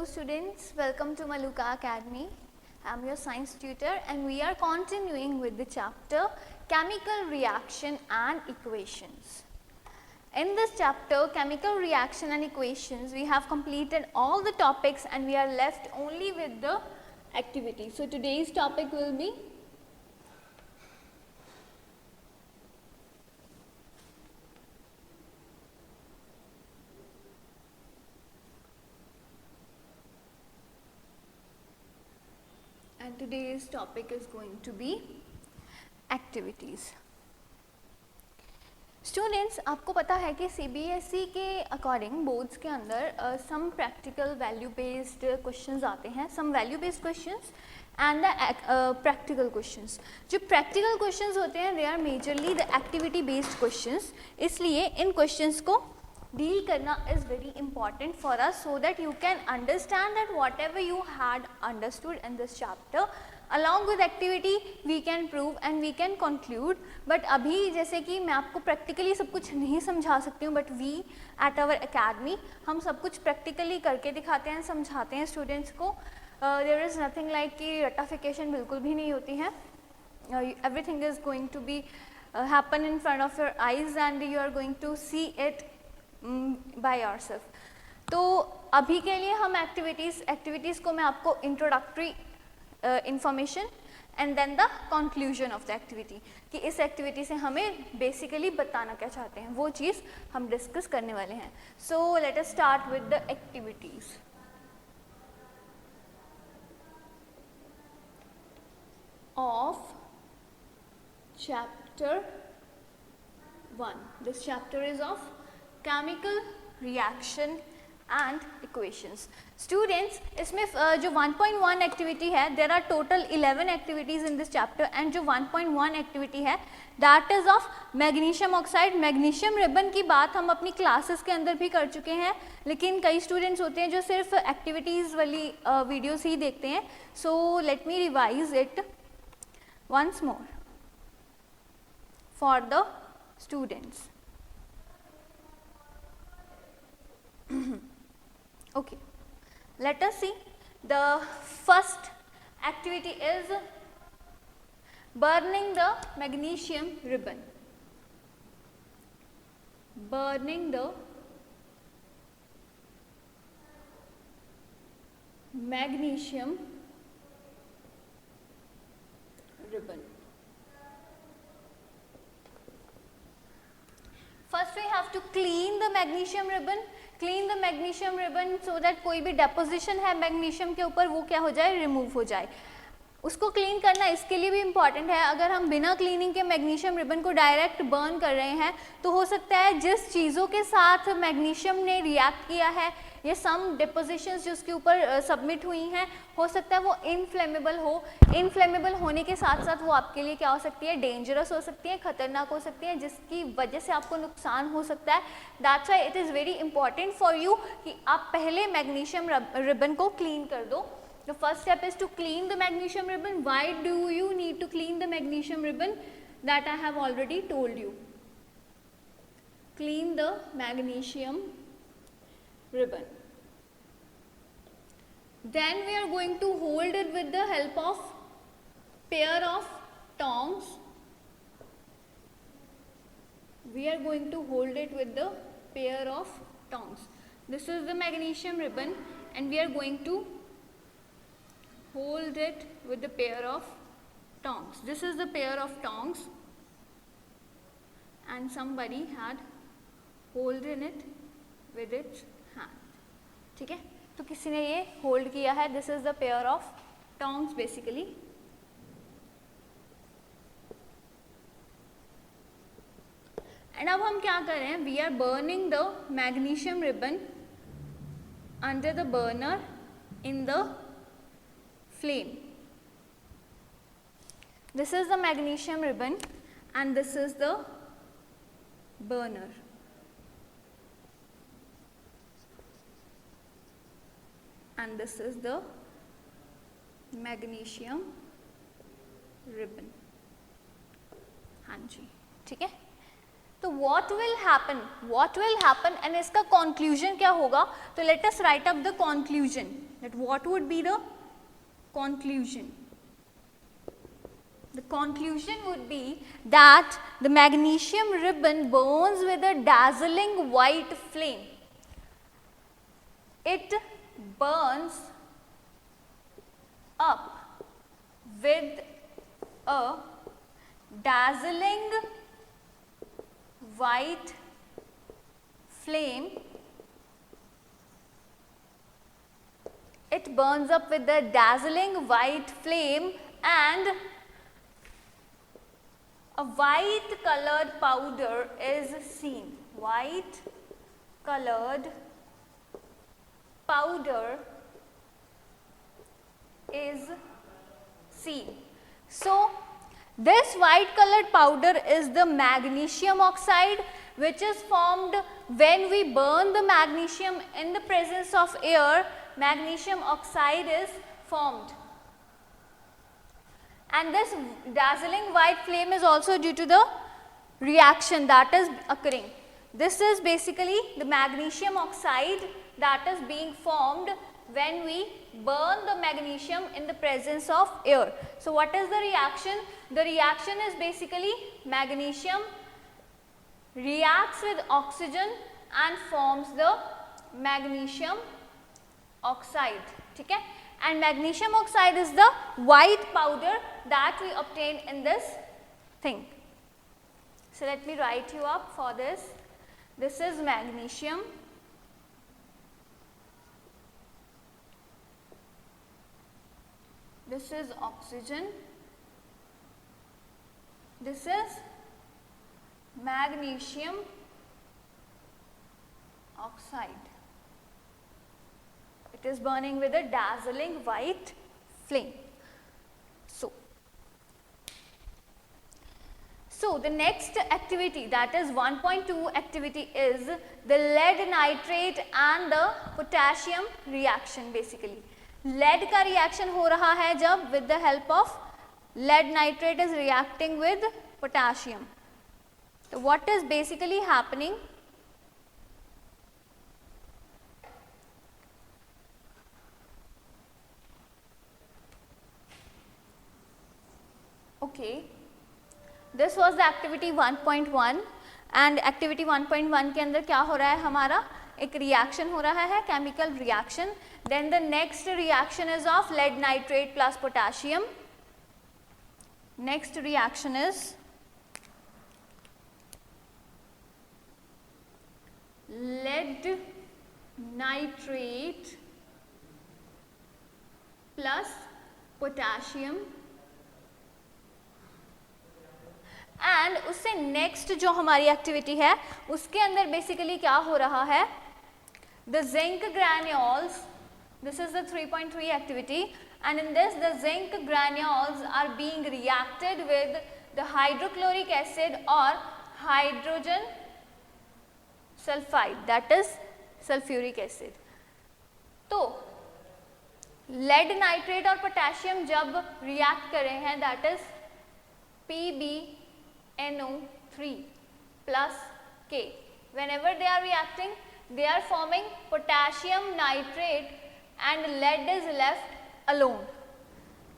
Hello students, welcome to Maluka Academy. I am your science tutor and we are continuing with the chapter Chemical Reaction and Equations. In this chapter Chemical Reaction and Equations, we have completed all the topics and we are left only with the activity. So today's topic will be today's topic is going to be activities. Students, आपको पता है कि CBSE के according boards के अंदर some practical value based questions आते हैं, some value based questions and the practical questions. जो प्रैक्टिकल क्वेश्चंस होते हैं they are majorly the activity based questions, इसलिए इन क्वेश्चंस को deal करना is very important for us so that you can understand that whatever you had understood in this chapter along with activity we can prove and we can conclude. But अभी जैसे कि मैं आपको practically सब कुछ नहीं समझा सकती हूँ, but we at our academy हम सब कुछ practically करके दिखाते हैं, समझाते हैं students को. There is nothing like कि ratification बिल्कुल भी नहीं होती है. Everything is going to be happen in front of your eyes and you are going to see it by yourself. तो अभी के लिए हम एक्टिविटीज़ को मैं आपको introductory information and then the conclusion of the activity कि इस एक्टिविटी से हमें बेसिकली बताना क्या चाहते हैं वो चीज़ हम डिस्कस करने वाले हैं. So let us start with the activities. Of chapter 1. This chapter is of Chemical Reaction and Equations. Students, इसमें जो 1.1 एक्टिविटी है, there are total 11 activities in this chapter and जो 1.1 एक्टिविटी है that is of magnesium oxide. Magnesium ribbon की बात हम अपनी classes के अंदर भी कर चुके हैं, लेकिन कई स्टूडेंट्स होते हैं जो सिर्फ एक्टिविटीज़ वाली वीडियोस ही देखते हैं. So let me revise it once more for the students. Okay, let us see. The first activity is burning the magnesium ribbon. Burning the magnesium ribbon. First we have to clean the magnesium ribbon. Clean the magnesium ribbon so that कोई भी deposition है magnesium के ऊपर वो क्या हो जाए, remove हो जाए. उसको क्लीन करना इसके लिए भी इम्पॉर्टेंट है. अगर हम बिना क्लीनिंग के मैग्नीशियम रिबन को डायरेक्ट बर्न कर रहे हैं तो हो सकता है जिस चीज़ों के साथ मैग्नीशियम ने रिएक्ट किया है ये सम डिपोजिशंस जो उसके ऊपर सबमिट हुई हैं हो सकता है वो इनफ्लेमेबल हो. इनफ्लेमेबल होने के साथ साथ वो आपके लिए क्या हो सकती है, डेंजरस हो सकती है, खतरनाक हो सकती है, जिसकी वजह से आपको नुकसान हो सकता है. That's why it is very important for you कि आप पहले मैग्नीशियम रिबन को क्लीन कर दो. The first step is to clean the magnesium ribbon. Why do you need to clean the magnesium ribbon? That I have already told you. Clean the magnesium ribbon. Then we are going to hold it with the help of pair of tongs. We are going to hold it with the pair of tongs. This is the magnesium ribbon and we are going to hold it with the pair of tongs. This is the pair of tongs and somebody had holding it with its hand. ठीक है, तो किसी ने ये hold किया है. This is the pair of tongs basically. And अब हम क्या कर रहे हैं, we are burning the magnesium ribbon under the burner in the flame. This is the magnesium ribbon and this is the burner. And this is the magnesium ribbon. हाँ जी, ठीक है. तो what will happen and इसका conclusion क्या होगा. तो let us write up the conclusion. that what would be the conclusion? The conclusion would be that the magnesium ribbon burns with a dazzling white flame. It burns up with a dazzling white flame. It burns up with a dazzling white flame, and a white colored powder is seen. White colored powder is seen. So, this white colored powder is the magnesium oxide, which is formed when we burn the magnesium in the presence of air. Magnesium oxide is formed. And this dazzling white flame is also due to the reaction that is occurring. This is basically the magnesium oxide that is being formed when we burn the magnesium in the presence of air. So, what is the reaction? The reaction is basically magnesium reacts with oxygen and forms the magnesium oxide. Okay? And magnesium oxide is the white powder that we obtain in this thing. So, let me write you up for this. This is magnesium. This is oxygen. This is magnesium oxide. It is burning with a dazzling white flame. So the next activity, that is 1.2 activity, is the lead nitrate and the potassium reaction. Basically lead का reaction हो रहा है जब with the help of lead nitrate is reacting with potassium. So what is basically happening? Okay, this was the activity 1.1 and activity 1.1 के अंदर क्या हो रहा है, हमारा एक reaction हो रहा है, chemical reaction. Then the next reaction is of lead nitrate plus potassium. Next reaction is lead nitrate plus potassium. And उससे नेक्स्ट जो हमारी एक्टिविटी है उसके अंदर बेसिकली क्या हो रहा है, the zinc granules. This is the 3.3 activity and in this the zinc granules are being reacted with the hydrochloric acid और hydrogen sulphide, that is sulphuric acid. तो लेड नाइट्रेट और पोटेशियम जब रिएक्ट कर रहे हैं, that is PbNO3 plus K. Whenever they are reacting, they are forming potassium nitrate and lead is left alone.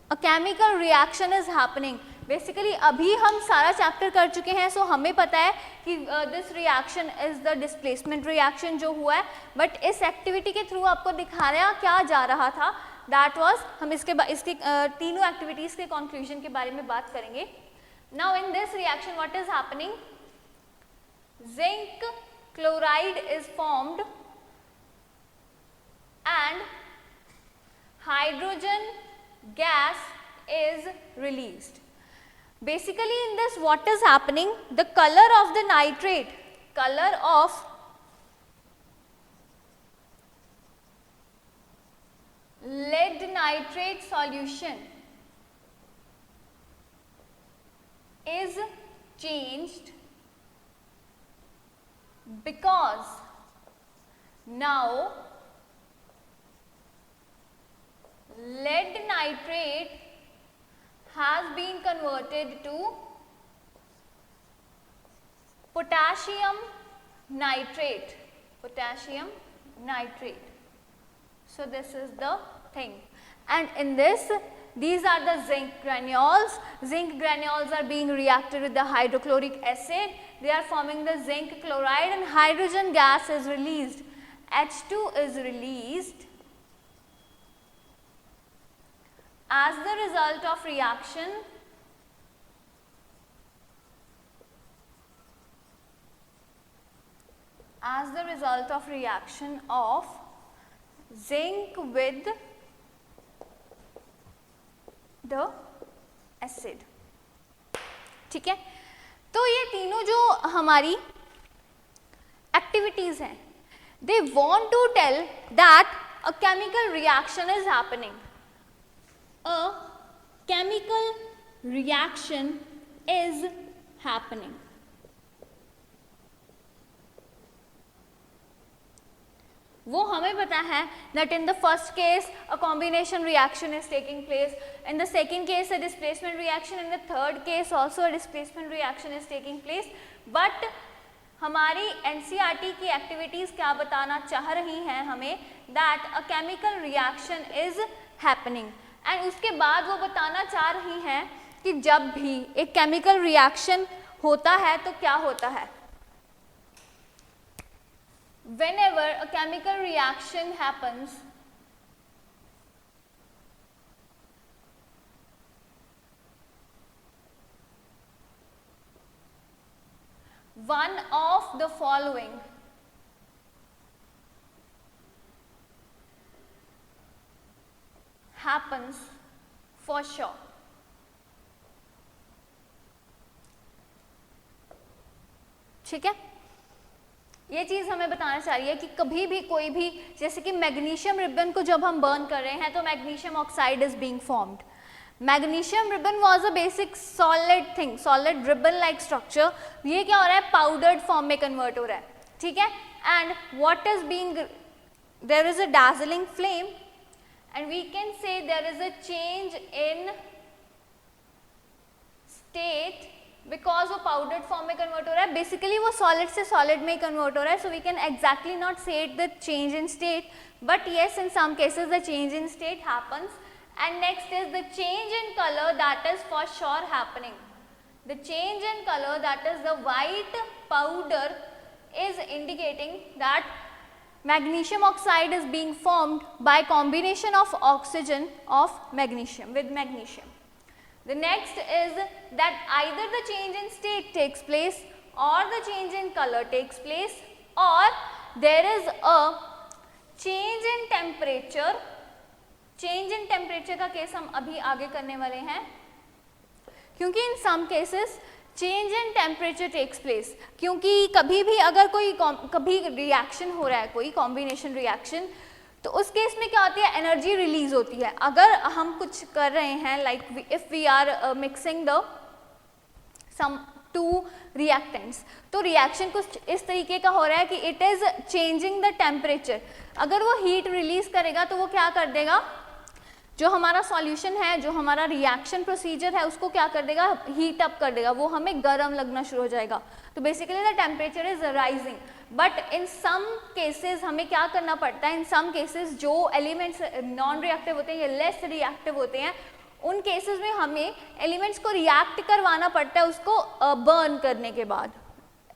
A chemical reaction is happening. Basically अभी हम सारा chapter कर चुके हैं, सो हमें पता है कि this reaction is the displacement reaction जो हुआ है, बट इस एक्टिविटी के थ्रू आपको दिखाया क्या जा रहा था, दैट वाज हम इसके तीनों एक्टिविटीज के कंक्लूजन के बारे में बात करेंगे. Now in this reaction what is happening, zinc chloride is formed and hydrogen gas is released. Basically in this what is happening, the color of the nitrate, color of lead nitrate solution is changed because now lead nitrate has been converted to potassium nitrate. So this is the thing. And in this, these are the zinc granules. Zinc granules are being reacted with the hydrochloric acid. They are forming the zinc chloride and hydrogen gas is released. H2 is released as the result of reaction of zinc with the acid. ठीक है, तो ये तीनों जो हमारी activities हैं, they want to tell that a chemical reaction is happening. A chemical reaction is happening. वो हमें पता है that in the first case a combination reaction is taking place, in the second case a displacement reaction, in the third case also a displacement reaction is taking place. But हमारी NCERT की activities क्या बताना चाह रही हैं हमें, that a chemical reaction is happening, and उसके बाद वो बताना चाह रही हैं कि जब भी एक केमिकल रिएक्शन होता है तो क्या होता है. Whenever a chemical reaction happens, one of the following happens for sure. ठीक है, ये चीज हमें बताना चाह रही है कि कभी भी कोई भी, जैसे कि मैग्नीशियम रिबन को जब हम बर्न कर रहे हैं तो magnesium oxide is being formed. Magnesium ribbon was a basic solid thing, solid ribbon like structure. ये क्या हो रहा है, पाउडर्ड फॉर्म में कन्वर्ट हो रहा है. ठीक है, and what is being, there is a dazzling flame and we can say there is a change in state because वो पाउडर्ड फॉर्म में कन्वर्ट हो रहा है. बेसिकली वो सॉलिड से सॉलिड में कन्वर्ट हो रहा है. So we can exactly not say the change in state, but yes in some cases the change in state happens. And next is the change in colour, that is for sure happening. The change in colour, that is the white powder, is indicating that magnesium oxide is being formed by combination of oxygen of magnesium with magnesium. The next is that either the change in state takes place or the change in color takes place, or there is a change in temperature. Change in temperature का case हम अभी आगे करने वाले हैं, क्योंकि in some cases change in temperature takes place. क्योंकि कभी भी अगर कोई कभी रिएक्शन हो रहा है, कोई कॉम्बिनेशन रिएक्शन, तो उस केस में क्या होती है, एनर्जी रिलीज होती है. अगर हम कुछ कर रहे हैं, like if we are mixing the some two reactants, तो रिएक्शन कुछ इस तरीके का हो रहा है कि it is changing the temperature. अगर वो हीट रिलीज करेगा तो वो क्या कर देगा, जो हमारा सॉल्यूशन है, जो हमारा रिएक्शन प्रोसीजर है, उसको क्या कर देगा, हीट अप कर देगा. वो हमें गर्म लगना शुरू हो जाएगा. तो basically the temperature is rising. But in some cases हमें क्या करना पड़ता है, इन सम केसेस जो एलिमेंट्स नॉन रिएक्टिव होते हैं या लेस रिएक्टिव होते हैं, उन केसेस में हमें एलिमेंट्स को रिएक्ट करवाना पड़ता है उसको बर्न करने के बाद,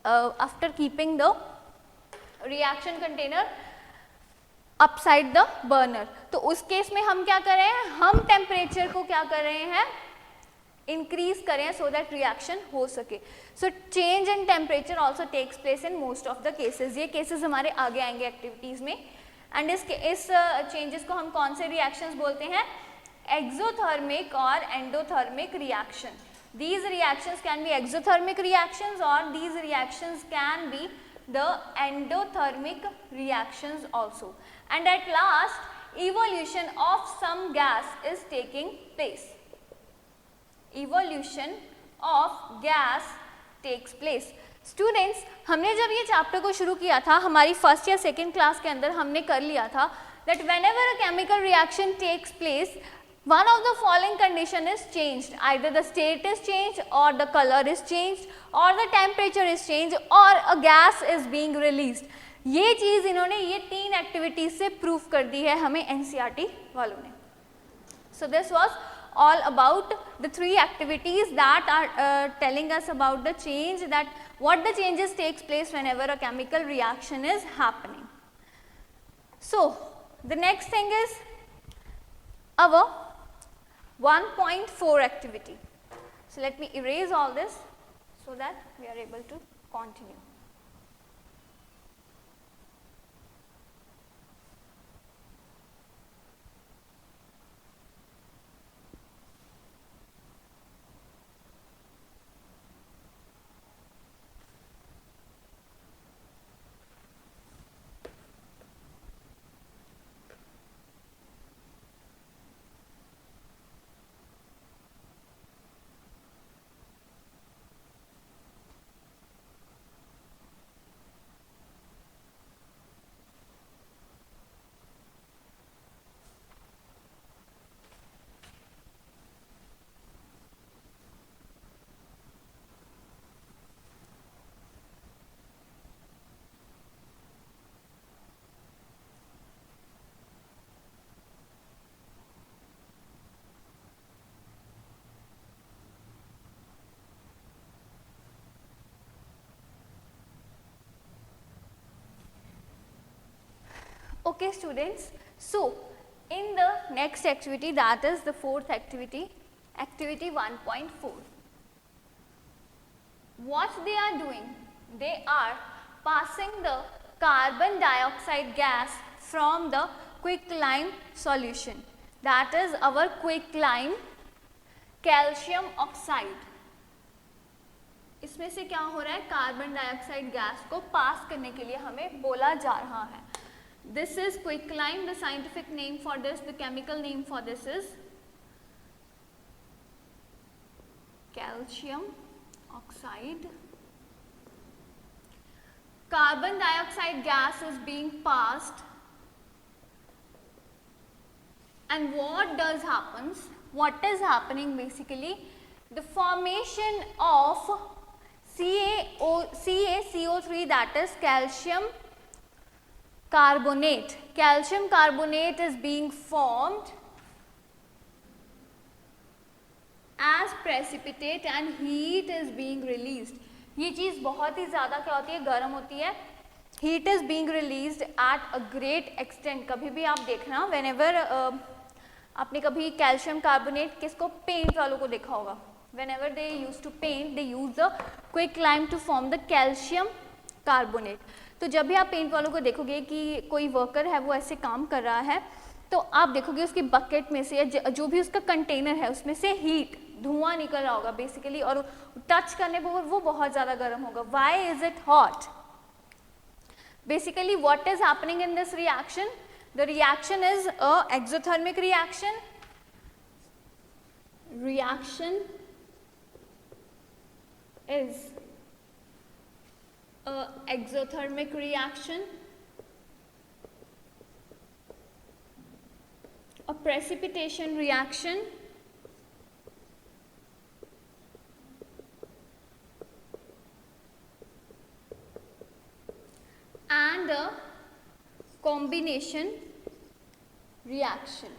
after keeping the reaction container upside the burner. तो उस केस में हम क्या कर रहे हैं, हम टेम्परेचर को क्या कर रहे हैं, इंक्रीज करें सो दैट रिएक्शन हो सके. So change in temperature also takes place in most of the cases. ये केसेस हमारे आगे आएंगे एक्टिविटीज में. एंड इस चेंजेस को हम कौन से रिएक्शंस बोलते हैं, एक्सोथर्मिक और endothermic reaction. These reactions can be exothermic reactions और these reactions can be the endothermic reactions also. And at last, evolution of some gas is taking place. Evolution of gas takes place. Students, हमने जब ये chapter को शुरू किया था, हमारी first या सेकेंड क्लास के अंदर हमने कर लिया था that whenever a chemical reaction takes place, one of the following condition is changed. Either the state is changed, or the color is changed, or the temperature is changed, or a gas is being released. ये चीज इन्होंने ये 3 activities से prove कर दी है हमें NCERT वालों ने. So this was all about the 3 activities that are telling us about the change, that what the changes takes place whenever a chemical reaction is happening. So the next thing is our 1.4 activity. So let me erase all this so that we are able to continue. Okay students, so in the next activity, that is the 4th activity, activity 1.4. What they are doing? They are passing the carbon dioxide gas from the quicklime solution, that is our quicklime calcium oxide. इसमें से क्या हो रहा है, carbon dioxide gas को पास करने के लिए हमें बोला जा रहा है. This is quicklime. The scientific name for this, the chemical name for this is calcium oxide. Carbon dioxide gas is being passed, and what does happens? What is happening basically? The formation of CaCO3, that is calcium carbonate. Calcium carbonate is being formed as precipitate and heat is being released. ये चीज़ बहुत ही ज़्यादा क्या होती है, गर्म होती है. Heat is being released at a great extent. कभी भी आप देखना, whenever आपने कभी कैल्शियम कार्बोनेट किसको, पेंट वालों को देखा होगा, whenever they used to paint, they use the quicklime to form the calcium carbonate. तो जब भी आप पेंट वालों को देखोगे कि कोई वर्कर है वो ऐसे काम कर रहा है, तो आप देखोगे उसकी बकेट में से या जो भी उसका कंटेनर है उसमें से हीट, धुआं निकल रहा होगा बेसिकली, और टच करने पर वो बहुत ज़्यादा गर्म होगा. Why is it hot? Basically what is happening in this reaction? The reaction is a exothermic reaction. Reaction is a exothermic reaction, a precipitation reaction, and a combination reaction.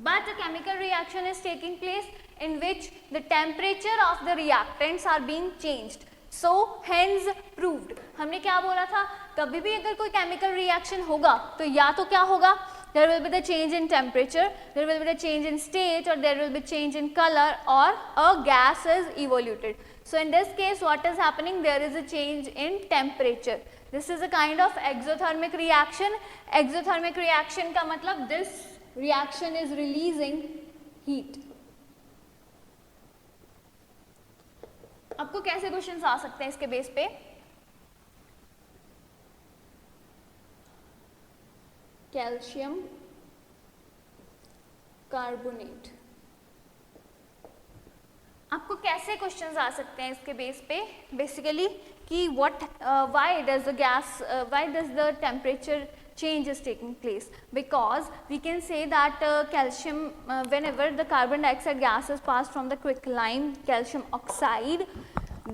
But a chemical reaction is taking place in which the temperature of the reactants are being changed. So hence proved. हमने क्या बोला था, कभी भी अगर कोई chemical reaction होगा तो या तो क्या होगा, there will be the change in temperature, there will be the change in state, or there will be change in color, or a gas is evoluted. So in this case what is happening, there is a change in temperature. This is a kind of exothermic reaction. Exothermic reaction का मतलब this reaction is releasing heat. आपको कैसे questions आ सकते हैं इसके base पे? Calcium carbonate, आपको कैसे क्वेश्चंस आ सकते हैं इसके बेस पे? बेसिकली कि what, why does the gas, why does the temperature change is taking place? Because we can say that calcium, whenever the carbon dioxide gas is passed from the quicklime calcium oxide,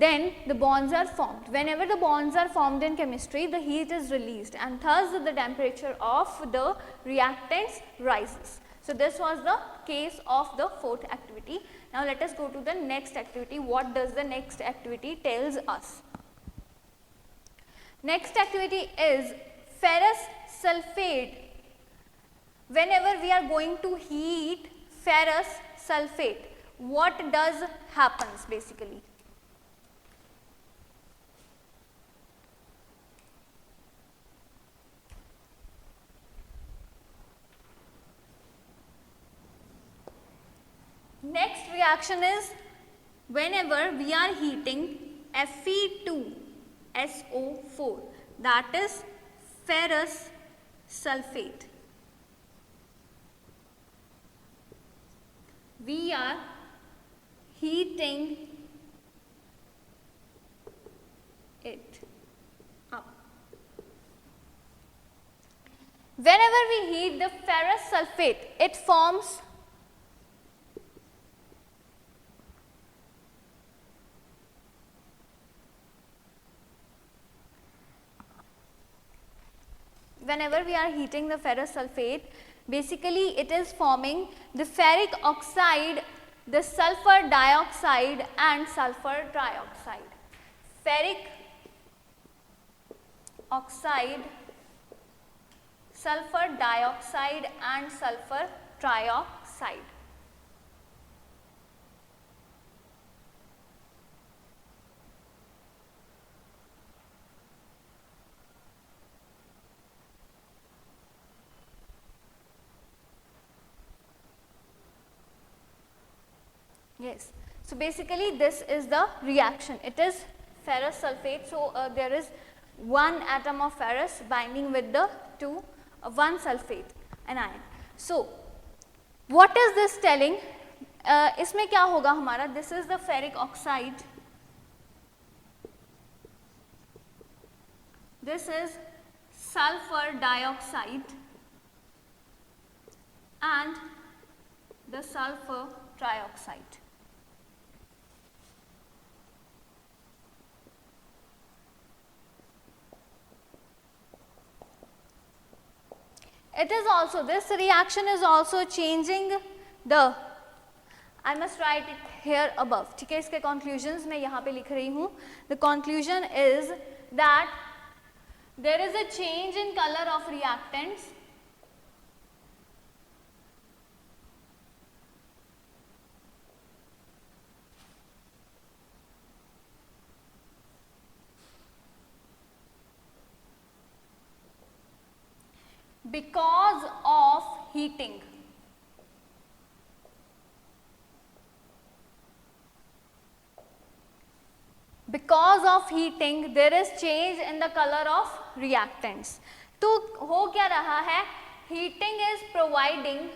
then the bonds are formed. Whenever the bonds are formed in chemistry, the heat is released and thus the temperature of the reactants rises. So this was the case of the fourth activity. Now let us go to the next activity. What does the next activity tells us? Next activity is ferrous sulfate. Whenever we are going to heat ferrous sulfate, what does happens basically? Next reaction is whenever we are heating Fe2SO4, that is ferrous sulfate. We are heating it up. Whenever we heat the ferrous sulfate, it forms whenever we are heating the ferrous sulfate, basically it is forming the ferric oxide, the sulfur dioxide and sulfur trioxide. Ferric oxide, sulfur dioxide and sulfur trioxide. Yes, so basically this is the reaction. It is ferrous sulfate, so there is one atom of ferrous binding with the one sulfate anion. So what is this telling? इसमें क्या होगा हमारा? This is the ferric oxide, this is sulfur dioxide and the sulfur trioxide. It is also, this reaction is also changing the, I must write it here above, ठीक है, इसके conclusions मैं यहाँ पे लिख रही हूँ. The conclusion is that there is a change in color of reactants because of heating. Because of heating there is change in the color of reactants. तो हो क्या रहा है? Heating is providing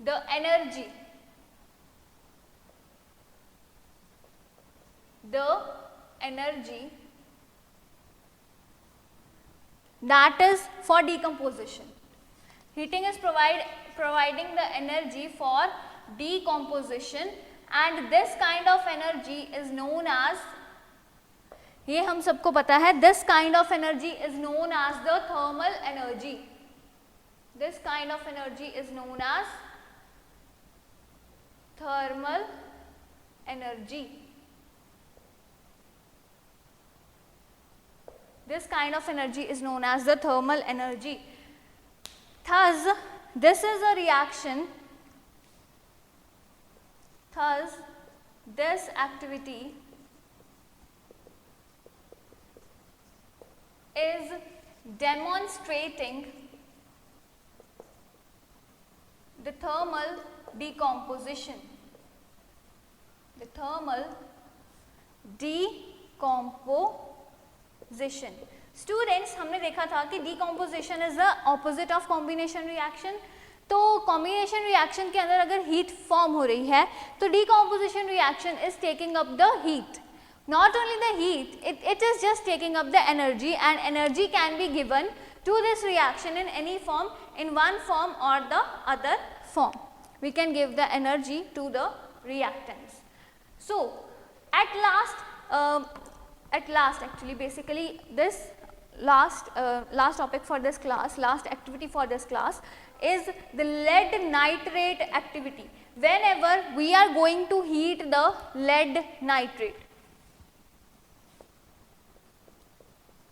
the energy, that is for decomposition. Heating is providing the energy for decomposition and this kind of energy is known as, ये हम सबको पता है, this kind of energy is known as the thermal energy. This kind of energy is known as thermal energy. This kind of energy is known as the thermal energy. Thus, this is a reaction. Thus, this activity is demonstrating the thermal decomposition. The thermal decomposition. Students, हमने देखा था कि decomposition is the opposite of combination reaction. तो combination reaction के अंदर अगर heat form हो रही है तो decomposition reaction is taking up the heat. Not only the heat, it is just taking up the energy, and energy can be given to this reaction in any form, in one form or the other form. we can give the energy to the reactants. So at last actually basically this last topic for this class, last activity for this class is the lead nitrate activity. Whenever we are going to heat the lead nitrate,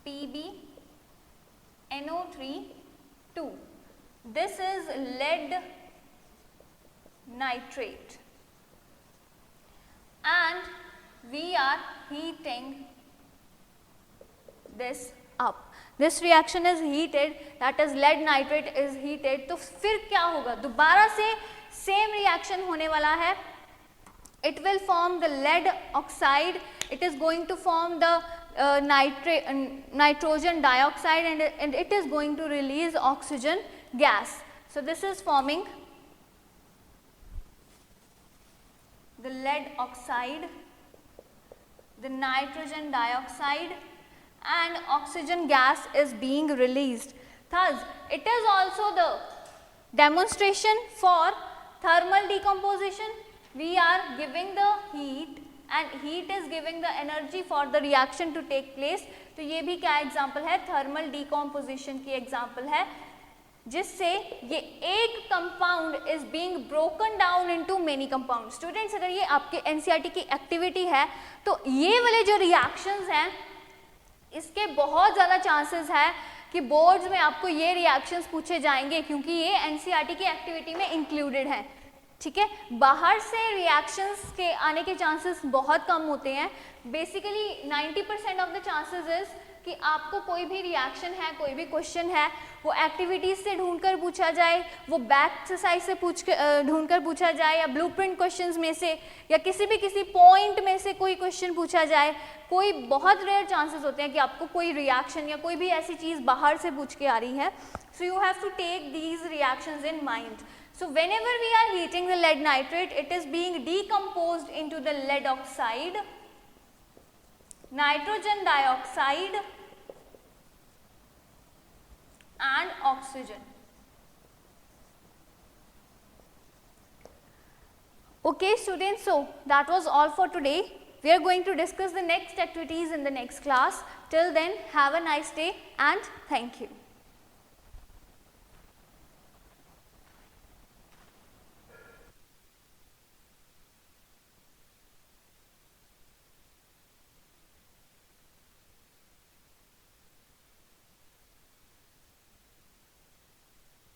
PbNO3 2, this is lead nitrate and we are heating this up. This reaction is heated, that is lead nitrate is heated. तो फिर क्या होगा, दोबारा से same reaction होने वाला है. It will form the lead oxide, it is going to form the nitrogen dioxide and it is going to release oxygen gas. So this is forming the lead oxide, the nitrogen dioxide and oxygen gas is being released. Thus, it is also the demonstration for thermal decomposition. We are giving the heat and heat is giving the energy for the reaction to take place. तो ये भी क्या example है, thermal decomposition की example है, जिससे ये एक compound is being broken down into many compound. Students, अगर ये आपके एनसीईआरटी की एक्टिविटी है तो ये वाले जो रिएक्शंस हैं इसके बहुत ज़्यादा चांसेस है कि बोर्ड्स में आपको ये रिएक्शंस पूछे जाएंगे क्योंकि ये एनसीईआरटी की एक्टिविटी में इंक्लूडेड है. ठीक है, बाहर से रिएक्शंस के आने के चांसेस बहुत कम होते हैं. Basically 90% of the chances is कि आपको कोई भी रिएक्शन है, कोई भी क्वेश्चन है, वो एक्टिविटीज से ढूंढकर पूछा जाए, वो बैक एक्सरसाइज से ढूंढकर पूछा जाए, या ब्लूप्रिंट क्वेश्चंस में से, या किसी पॉइंट में से कोई क्वेश्चन पूछा जाए. कोई बहुत रेयर चांसेस होते हैं कि आपको कोई रिएक्शन या कोई भी ऐसी चीज़ बाहर से पूछ के आ रही है. So you have to take these reactions in mind. So whenever we are heating the lead nitrate, it is being decomposed into the lead oxide, nitrogen dioxide and oxygen. Okay students, so that was all for today. We are going to discuss the next activities in the next class. Till then, have a nice day and thank you.